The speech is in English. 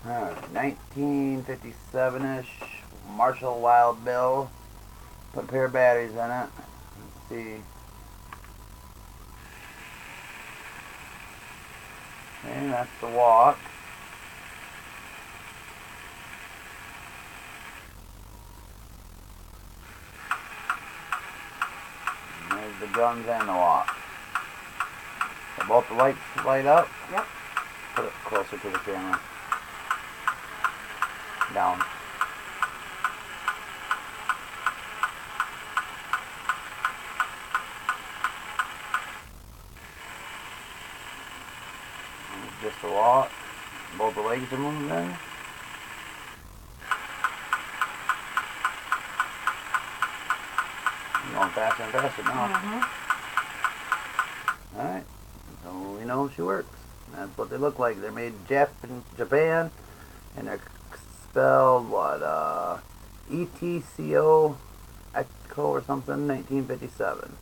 Alright, 1957-ish Marshal Wild Bill. Put a pair of batteries in it. Let's see. Okay, that's the walk. And there's the guns and the walk. So both the lights light up. Yep. Put it closer to the camera. Down. Just a walk. Both the legs are moving there. Going faster and faster now. Alright, so we know she works. That's what they look like. they're made in Japan, and they're spelled what, Etco, Etco or something, 1957.